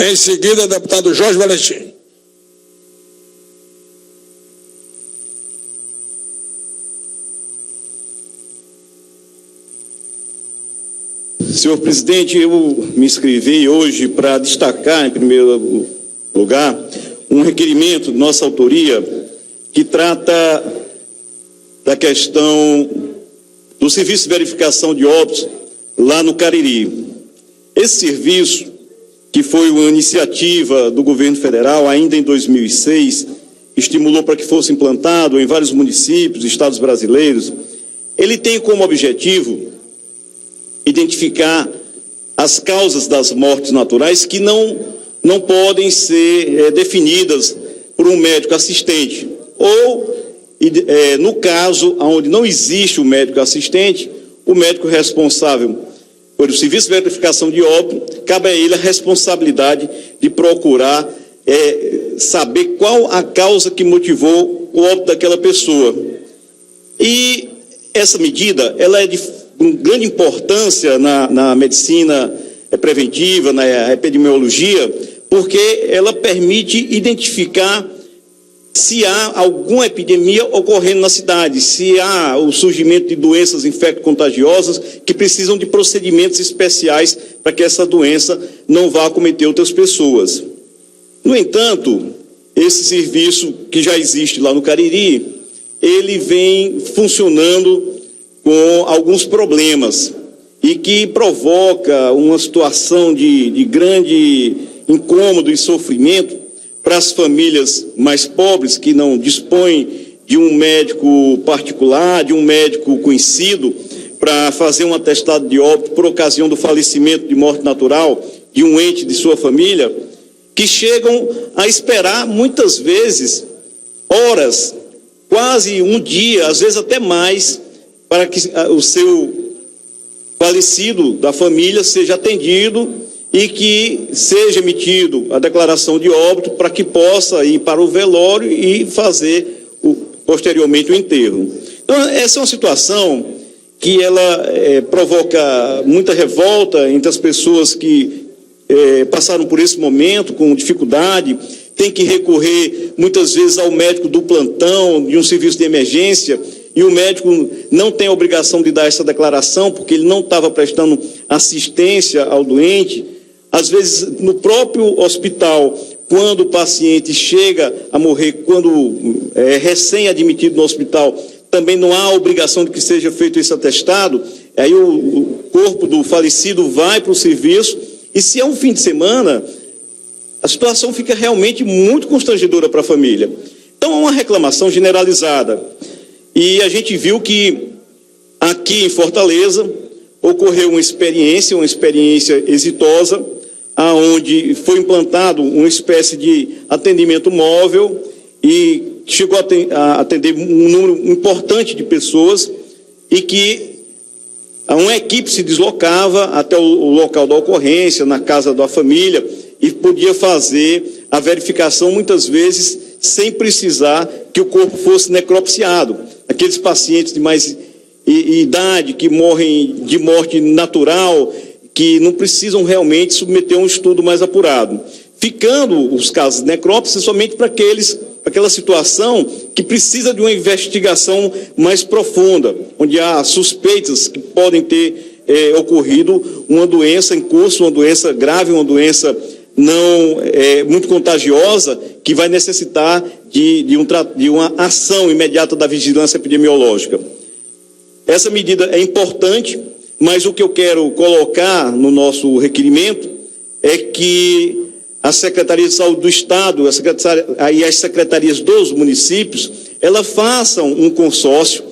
Em seguida, deputado Jorge Valentim. Senhor presidente, eu me inscrevi hoje para destacar, em primeiro lugar, um requerimento de nossa autoria que trata da questão do serviço de verificação de óbitos lá no Cariri. Esse serviço, que foi uma iniciativa do governo federal ainda em 2006, estimulou para que fosse implantado em vários municípios, estados brasileiros. Ele tem como objetivo identificar as causas das mortes naturais que não podem ser definidas por um médico assistente. Ou, no caso onde não existe o médico assistente, o médico responsável por o serviço de verificação de óbito, cabe a ele a responsabilidade de procurar saber qual a causa que motivou o óbito daquela pessoa. E essa medida, ela é de grande importância na medicina preventiva, na epidemiologia, porque ela permite identificar se há alguma epidemia ocorrendo na cidade, se há o surgimento de doenças infecto-contagiosas que precisam de procedimentos especiais para que essa doença não vá acometer outras pessoas. No entanto, esse serviço que já existe lá no Cariri, ele vem funcionando com alguns problemas e que provoca uma situação de grande incômodo e sofrimento para as famílias mais pobres que não dispõem de um médico particular, de um médico conhecido, para fazer um atestado de óbito por ocasião do falecimento de morte natural de um ente de sua família, que chegam a esperar muitas vezes horas, quase um dia, às vezes até mais, para que o seu falecido da família seja atendido e que seja emitido a declaração de óbito para que possa ir para o velório e fazer posteriormente o enterro. Então, essa é uma situação que ela provoca muita revolta entre as pessoas que passaram por esse momento com dificuldade, tem que recorrer muitas vezes ao médico do plantão, de um serviço de emergência, e o médico não tem a obrigação de dar essa declaração porque ele não estava prestando assistência ao doente. Às vezes, no próprio hospital, quando o paciente chega a morrer, quando é recém-admitido no hospital, também não há obrigação de que seja feito esse atestado. Aí o corpo do falecido vai para o serviço, e se é um fim de semana, a situação fica realmente muito constrangedora para a família. Então, é uma reclamação generalizada. E a gente viu que aqui em Fortaleza ocorreu uma experiência exitosa, aonde foi implantado uma espécie de atendimento móvel e chegou a atender um número importante de pessoas e que uma equipe se deslocava até o local da ocorrência, na casa da família, e podia fazer a verificação muitas vezes sem precisar que o corpo fosse necropsiado. Aqueles pacientes de mais idade que morrem de morte natural, que não precisam realmente submeter a um estudo mais apurado. Ficando os casos de necrópsia somente para aquela situação que precisa de uma investigação mais profunda, onde há suspeitas que podem ter ocorrido uma doença em curso, uma doença grave, uma doença não muito contagiosa, que vai necessitar de uma ação imediata da vigilância epidemiológica. Essa medida é importante, mas o que eu quero colocar no nosso requerimento é que a Secretaria de Saúde do Estado e as secretarias dos municípios, elas façam um consórcio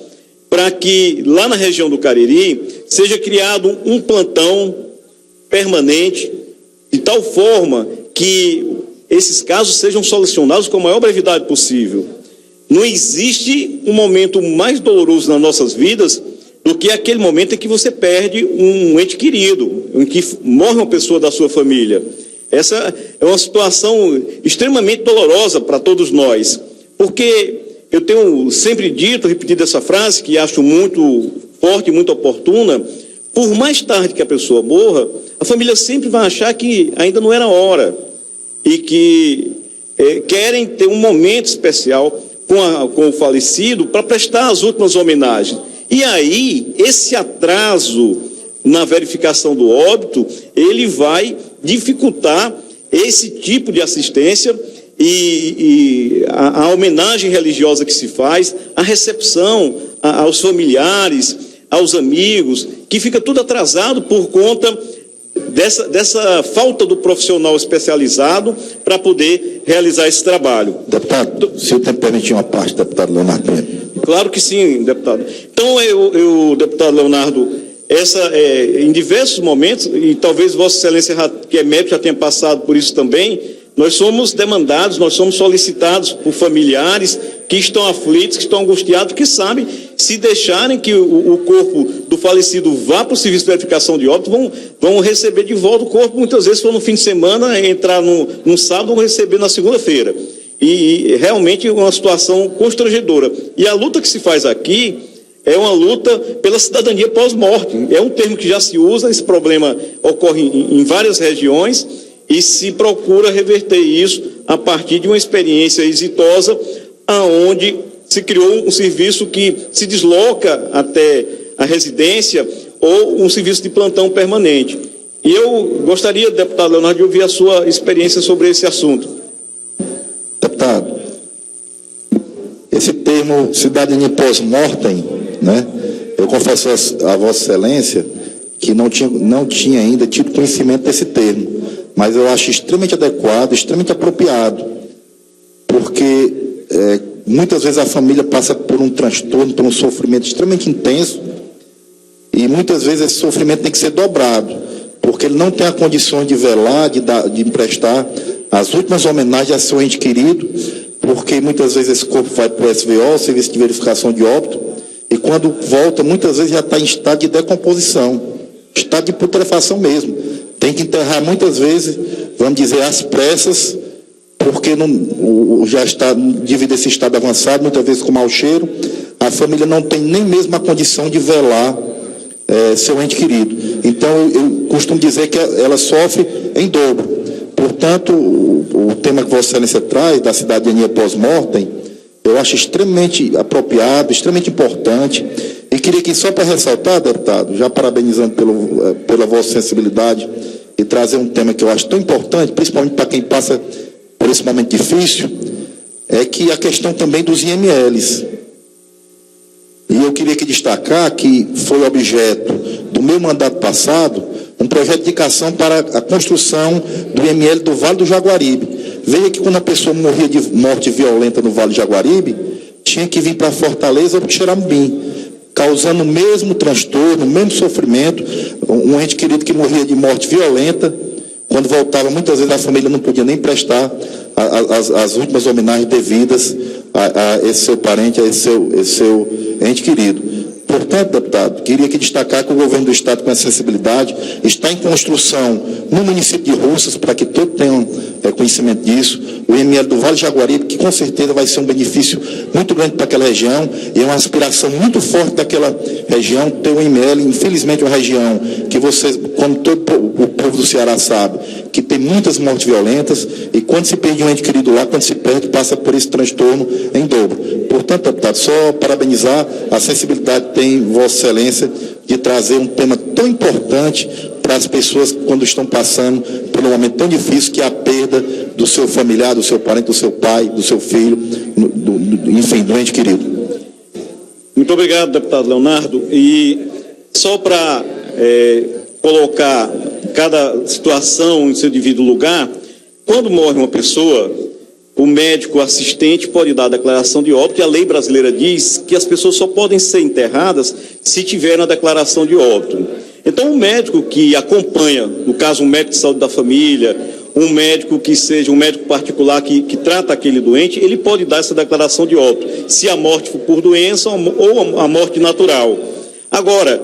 para que lá na região do Cariri seja criado um plantão permanente, de tal forma que esses casos sejam solucionados com a maior brevidade possível. Não existe um momento mais doloroso nas nossas vidas do que aquele momento em que você perde um ente querido, em que morre uma pessoa da sua família. Essa é uma situação extremamente dolorosa para todos nós, porque eu tenho sempre dito, repetido essa frase, que acho muito forte, muito oportuna: por mais tarde que a pessoa morra, a família sempre vai achar que ainda não era hora. e que querem ter um momento especial com o falecido para prestar as últimas homenagens. E aí, esse atraso na verificação do óbito, ele vai dificultar esse tipo de assistência e a homenagem religiosa que se faz, a recepção aos familiares, aos amigos, que fica tudo atrasado por conta dessa falta do profissional especializado para poder realizar esse trabalho. Deputado, se o tempo permitir uma parte, deputado Leonardo Pinheiro. Claro que sim, deputado. Então, deputado Leonardo, em diversos momentos, e talvez Vossa Excelência, que é médico, já tenha passado por isso também, nós somos demandados, nós somos solicitados por familiares que estão aflitos, que estão angustiados, que sabem, se deixarem que o corpo do falecido vá para o serviço de verificação de óbito, vão receber de volta o corpo, muitas vezes, se for no fim de semana, entrar num sábado, vão receber na segunda-feira. E realmente é uma situação constrangedora. E a luta que se faz aqui é uma luta pela cidadania pós-morte. É um termo que já se usa, esse problema ocorre em várias regiões e se procura reverter isso a partir de uma experiência exitosa, aonde se criou um serviço que se desloca até a residência ou um serviço de plantão permanente. E eu gostaria, deputado Leonardo, de ouvir a sua experiência sobre esse assunto. Deputado, esse termo cidadania pós-mortem, né? Eu confesso a Vossa Excelência que não tinha ainda tido conhecimento desse termo, mas eu acho extremamente adequado, extremamente apropriado, porque muitas vezes a família passa por um transtorno, por um sofrimento extremamente intenso, e muitas vezes esse sofrimento tem que ser dobrado, porque ele não tem a condição de velar, de prestar as últimas homenagens a seu ente querido, porque muitas vezes esse corpo vai para o SVO, Serviço de Verificação de Óbito, e quando volta, muitas vezes já está em estado de decomposição, estado de putrefação mesmo. Tem que enterrar muitas vezes, vamos dizer, às pressas, porque já está devido a esse estado avançado, muitas vezes com mau cheiro, a família não tem nem mesmo a condição de velar seu ente querido. Então, eu costumo dizer que ela sofre em dobro. Portanto, o tema que Vossa Excelência traz, da cidadania pós-mortem, eu acho extremamente apropriado, extremamente importante, e queria que, só para ressaltar, deputado, já parabenizando pela vossa sensibilidade, e trazer um tema que eu acho tão importante, principalmente para quem passa por esse momento difícil, é que a questão também dos IMLs. E eu queria que destacar que foi objeto do meu mandato passado um projeto de indicação para a construção do IML do Vale do Jaguaribe. Veja que quando a pessoa morria de morte violenta no Vale do Jaguaribe, tinha que vir para Fortaleza ou para Xeramobim, causando o mesmo transtorno, o mesmo sofrimento. Um ente querido que morria de morte violenta, quando voltava, muitas vezes a família não podia nem prestar as últimas homenagens devidas a esse seu parente, a esse seu ente querido. Portanto, deputado, queria aqui destacar que o governo do Estado, com essa sensibilidade, está em construção no município de Russas, para que todos tenham conhecimento disso, o IML do Vale do Jaguaribe, que com certeza vai ser um benefício muito grande para aquela região, e é uma aspiração muito forte daquela região, ter o IML. Infelizmente, uma região que vocês, como todo o povo do Ceará sabe, que tem muitas mortes violentas, e quando se perde um ente querido lá, quando se perde, passa por esse transtorno em dobro. Portanto, deputado, só parabenizar a sensibilidade que tem Vossa Excelência de trazer um tema tão importante para as pessoas quando estão passando por um momento tão difícil, que é a perda do seu familiar, do seu parente, do seu pai, do seu filho, enfim, do ente querido. Muito obrigado, deputado Leonardo. E só para colocar cada situação em seu devido lugar, quando morre uma pessoa, o médico assistente pode dar a declaração de óbito, e a lei brasileira diz que as pessoas só podem ser enterradas se tiverem a declaração de óbito. Então, o médico que acompanha, no caso, um médico de saúde da família, um médico que seja um médico particular que trata aquele doente, ele pode dar essa declaração de óbito, se a morte for por doença ou a morte natural. Agora,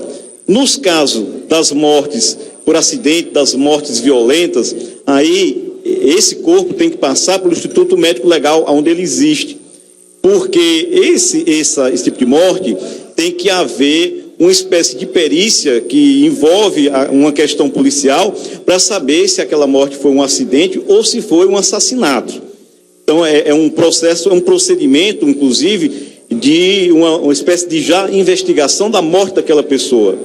nos casos das mortes por acidente, das mortes violentas, aí esse corpo tem que passar pelo Instituto Médico Legal, onde ele existe. Porque esse tipo de morte tem que haver uma espécie de perícia que envolve uma questão policial para saber se aquela morte foi um acidente ou se foi um assassinato. Então, é um processo, é um procedimento, inclusive, de uma espécie de já investigação da morte daquela pessoa.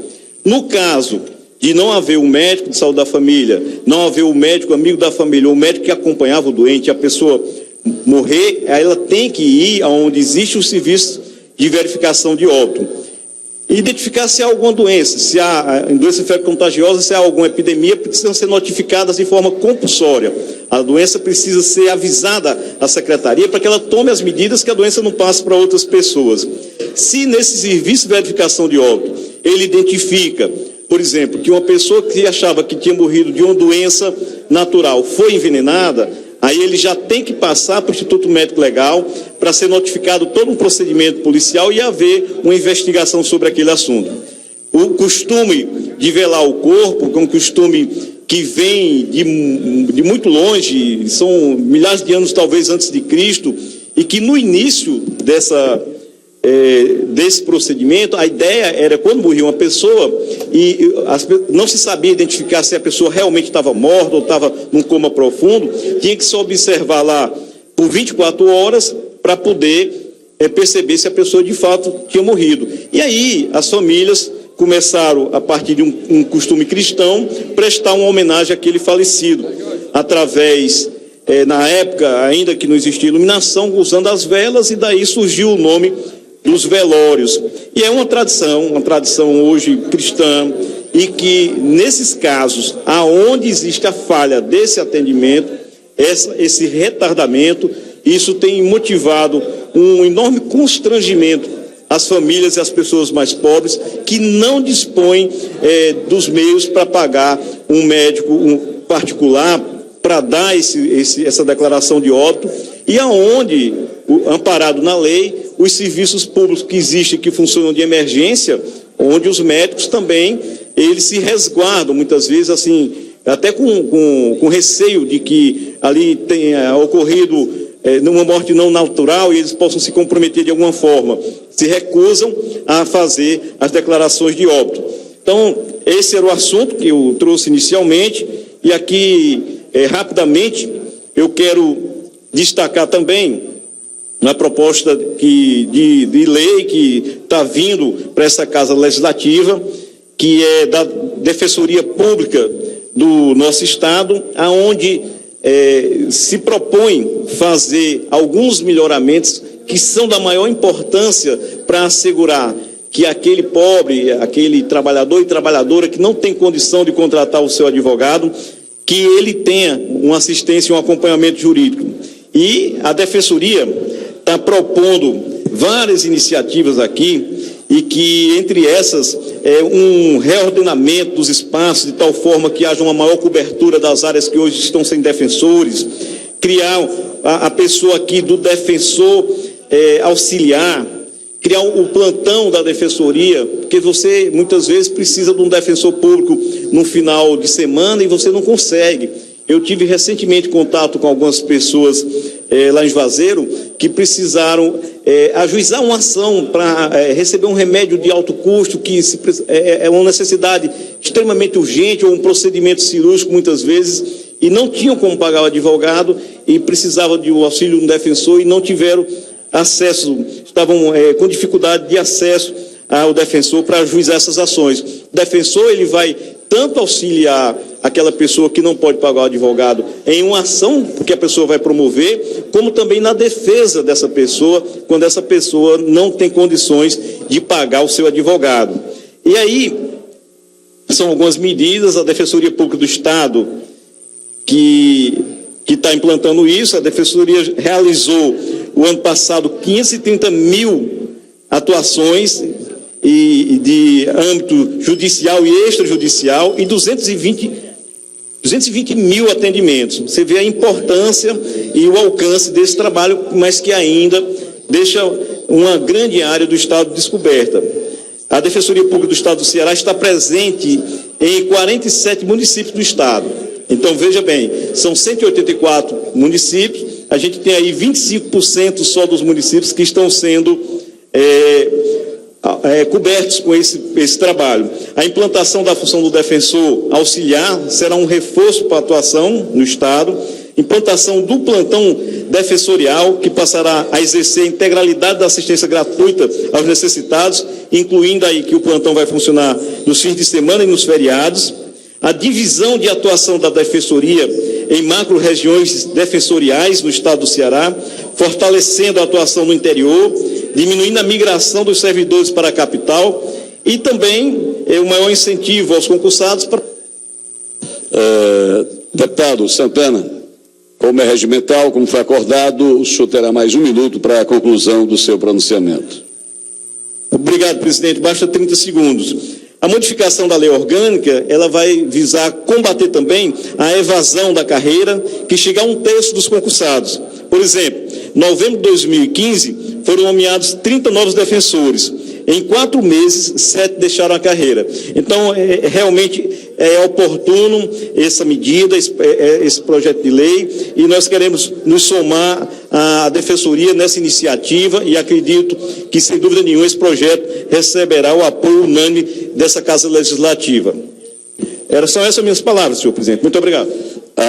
No caso de não haver um médico de saúde da família, não haver o médico amigo da família, ou o médico que acompanhava o doente, a pessoa morrer, ela tem que ir aonde existe o serviço de verificação de óbito. Identificar se há alguma doença, se há doença contagiosa, se há alguma epidemia, precisam ser notificadas de forma compulsória. A doença precisa ser avisada à secretaria para que ela tome as medidas que a doença não passe para outras pessoas. Se nesse serviço de verificação de óbito, ele identifica, por exemplo, que uma pessoa que achava que tinha morrido de uma doença natural foi envenenada, aí ele já tem que passar para o Instituto Médico Legal para ser notificado todo um procedimento policial e haver uma investigação sobre aquele assunto. O costume de velar o corpo, que é um costume que vem de muito longe, são milhares de anos talvez antes de Cristo, e que no início desse procedimento, a ideia era quando morria uma pessoa e não se sabia identificar se a pessoa realmente estava morta ou estava num coma profundo, tinha que se observar lá por 24 horas para poder perceber se a pessoa de fato tinha morrido. E aí as famílias começaram, a partir de um costume cristão, prestar uma homenagem àquele falecido, através, na época, ainda que não existia iluminação, usando as velas, e daí surgiu o nome dos velórios. E é uma tradição hoje cristã, e que nesses casos, aonde existe a falha desse atendimento, esse retardamento, isso tem motivado um enorme constrangimento às famílias e às pessoas mais pobres que não dispõem dos meios para pagar um médico particular para dar essa declaração de óbito, e aonde, amparado na lei, os serviços públicos que existem, que funcionam de emergência, onde os médicos também, eles se resguardam, muitas vezes, assim, até com receio de que ali tenha ocorrido numa morte não natural e eles possam se comprometer de alguma forma, se recusam a fazer as declarações de óbito. Então, esse era o assunto que eu trouxe inicialmente, e aqui, rapidamente, eu quero destacar também uma proposta de lei que está vindo para essa Casa Legislativa, que é da Defensoria Pública do nosso Estado, aonde se propõe fazer alguns melhoramentos que são da maior importância para assegurar que aquele pobre, aquele trabalhador e trabalhadora que não tem condição de contratar o seu advogado, que ele tenha uma assistência e um acompanhamento jurídico. E a Defensoria está propondo várias iniciativas aqui, e que, entre essas, um reordenamento dos espaços, de tal forma que haja uma maior cobertura das áreas que hoje estão sem defensores, criar a pessoa aqui do defensor auxiliar, criar o plantão da Defensoria, porque você, muitas vezes, precisa de um defensor público no final de semana e você não consegue. Eu tive recentemente contato com algumas pessoas lá em Juazeiro que precisaram ajuizar uma ação para receber um remédio de alto custo, que é uma necessidade extremamente urgente, ou um procedimento cirúrgico muitas vezes, e não tinham como pagar o advogado e precisavam de um auxílio de um defensor e não tiveram acesso, estavam com dificuldade de acesso ao defensor para ajuizar essas ações. O defensor, ele vai tanto auxiliar aquela pessoa que não pode pagar o advogado em uma ação que a pessoa vai promover, como também na defesa dessa pessoa, quando essa pessoa não tem condições de pagar o seu advogado. E aí, são algumas medidas. A Defensoria Pública do Estado que está implantando isso. A Defensoria realizou, o ano passado, 530 mil atuações de âmbito judicial e extrajudicial, e 220 mil atendimentos. Você vê a importância e o alcance desse trabalho, mas que ainda deixa uma grande área do Estado descoberta. A Defensoria Pública do Estado do Ceará está presente em 47 municípios do Estado. Então, veja bem, são 184 municípios, a gente tem aí 25% só dos municípios que estão sendo cobertos com esse trabalho. A implantação da função do defensor auxiliar será um reforço para a atuação no Estado. Implantação do plantão defensorial, que passará a exercer a integralidade da assistência gratuita aos necessitados, incluindo aí que o plantão vai funcionar nos fins de semana e nos feriados. A divisão de atuação da defensoria em macro-regiões defensoriais no estado do Ceará, fortalecendo a atuação no interior, diminuindo a migração dos servidores para a capital e também o maior incentivo aos concursados para... Deputado Santana, como é regimental, como foi acordado, o senhor terá mais 1 minuto para a conclusão do seu pronunciamento. Obrigado, presidente. Basta 30 segundos. A modificação da lei orgânica, ela vai visar combater também a evasão da carreira, que chega a 1/3 dos concursados. Por exemplo, em novembro de 2015, foram nomeados 30 novos defensores. Em 4 meses, 7 deixaram a carreira. Então, realmente é oportuno essa medida, esse projeto de lei, e nós queremos nos somar à Defensoria nessa iniciativa e acredito que, sem dúvida nenhuma, esse projeto receberá o apoio unânime dessa Casa Legislativa. São essas minhas palavras, senhor presidente. Muito obrigado.